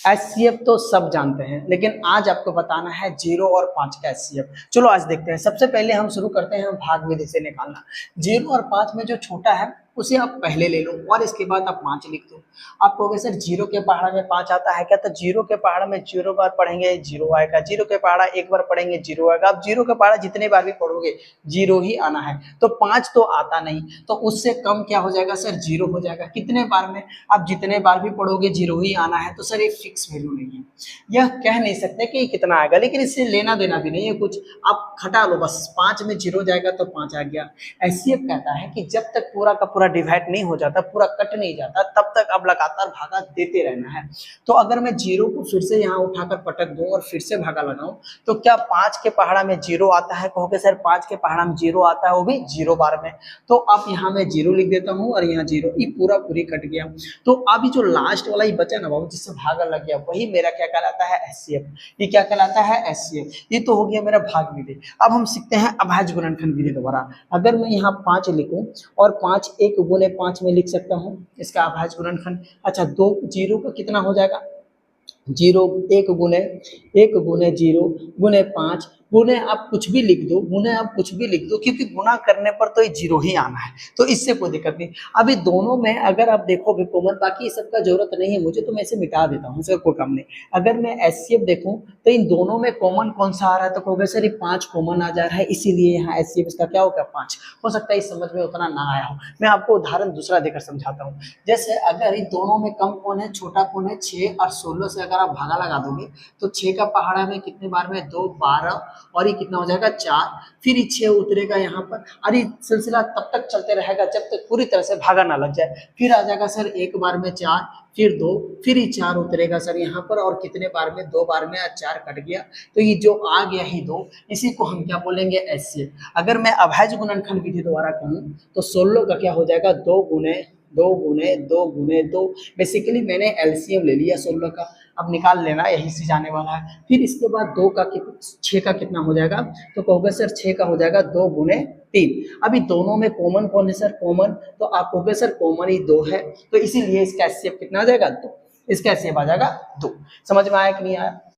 HCF तो सब जानते हैं, लेकिन आज आपको बताना है 0 और 5 का एचसीएफ। चलो आज देखते हैं। सबसे पहले हम शुरू करते हैं भाग विधि से निकालना। 0 और 5 में जो छोटा है उसे आप पहले ले लो और इसके बाद आप 5 लिख दो। आप कहोगे सर 0 के पहाड़ा में 5 आता है क्या? तो 0 के पहाड़ा में 0 बार पढ़ेंगे 0 आएगा, 0 के पहाड़ा एक बार पढ़ेंगे 0 आएगा। आप 0 के पहाड़ा जितने बार भी पढ़ोगे 0 ही आना है, तो 5 तो आता नहीं, तो उससे कम क्या हो जाएगा सर? 0 हो जाएगा। कितने बार में? आप जितने बार भी पढ़ोगे 0 ही आना है, तो सर ये फिक्स वैल्यू नहीं है। यह कह नहीं सकते कि कितना आएगा, लेकिन इससे लेना देना भी नहीं है कुछ। आप घटा लो बस, 5 में 0 जाएगा तो 5 आ गया। एचसीएफ कहता है कि जब तक पूरा का पूरा डिवाइड नहीं हो जाता, पूरा कट नहीं जाता, तब तक आप लगातार भागा देते रहना है। तो अगर मैं 0 को फिर से यहाँ उठाकर पटक दूं और फिर से भागा लगाऊं, तो क्या 5 के पहाड़ा में 0 आता है? कहोगे सर 5 के पहाड़ा में 0 आता है, वो भी 0 बार में। तो अब यहाँ मैं 0 लिख देता हूँ और यहाँ 0, ये पूरा पूरी कट गया। तो अभी जो लास्ट वाला ही बचा ना बाबू, जिससे भागा लग गया, वही मेरा क्या कहलाता है? एचसीएफ। ये क्या कहलाता है? एचसीएफ। ये तो हो गया मेरा भाग विधि। अब हम सीखते हैं अभाज्य गुणनखंड विधि द्वारा। अगर मैं यहाँ 5 लिखूं और 5 1 गुने 5 में लिख सकता हूँ इसका अभाज्य गुणनखंड। अच्छा, 2 0 का कितना हो जाएगा? 0 1 गुने 0 गुने 5 गुने आप कुछ भी लिख दो, गुने आप कुछ भी लिख दो, क्योंकि गुना करने पर तो ये 0 ही आना है, तो इससे कोई दिक्कत नहीं। अभी दोनों में अगर आप देखोगे कॉमन, बाकी सबका जरूरत नहीं है मुझे, तो मैं इसे मिटा देता हूँ, इसका कोई काम नहीं। अगर मैं एचसीएफ देखूं तो इन दोनों में कॉमन कौन सा आ रहा है? तो कहोगे सर ये 5 कॉमन आ जा रहा है, इसीलिए यहाँ एचसीएफ इसका क्या होगा? 5। हो सकता है इस समझ में उतना ना आया हो, मैं आपको उदाहरण दूसरा देकर समझाता हूँ। जैसे अगर इन दोनों में कम कौन है, छोटा कौन है? 6 और 16 से अगर आप भागा लगा दोगे तो 6 का पहाड़ा में कितने बार में? 2 12, और ये कितना हो जाएगा? 4। फिर ये 6 उतरेगा यहाँ पर, और ये सिलसिला तब तक चलते रहेगा जब तक पूरी तरह से भागा ना लग जाए। फिर आ जाएगा सर एक बार में 4, फिर 2, फिर ये 4 उतरेगा सर यहाँ पर, और कितने बार में? 2 बार में, 4 कट गया, तो ये जो आ गया ही 2, इसी को हम क्या बोलेंगे? एचसीएफ। अगर मैं अभाज्य गुणनखंड विधि द्वारा कहूँ तो 16 का क्या हो जाएगा? 2 गुने 2 गुने 2 गुने 2। बेसिकली मैंने एलसीएम ले लिया 16 का, अब निकाल लेना, यही से जाने वाला है। फिर इसके बाद 2 का 6 का कितना हो जाएगा? तो कहोगे सर 6 का हो जाएगा 2 गुने 3। अभी दोनों में कॉमन कौन है सर? कॉमन, तो आप कहोगे सर कॉमन ही 2 है, तो इसीलिए इसका एचसीएफ कितना आ जाएगा? 2। इसका एचसीएफ आ जाएगा 2। समझ में आया कि नहीं आया?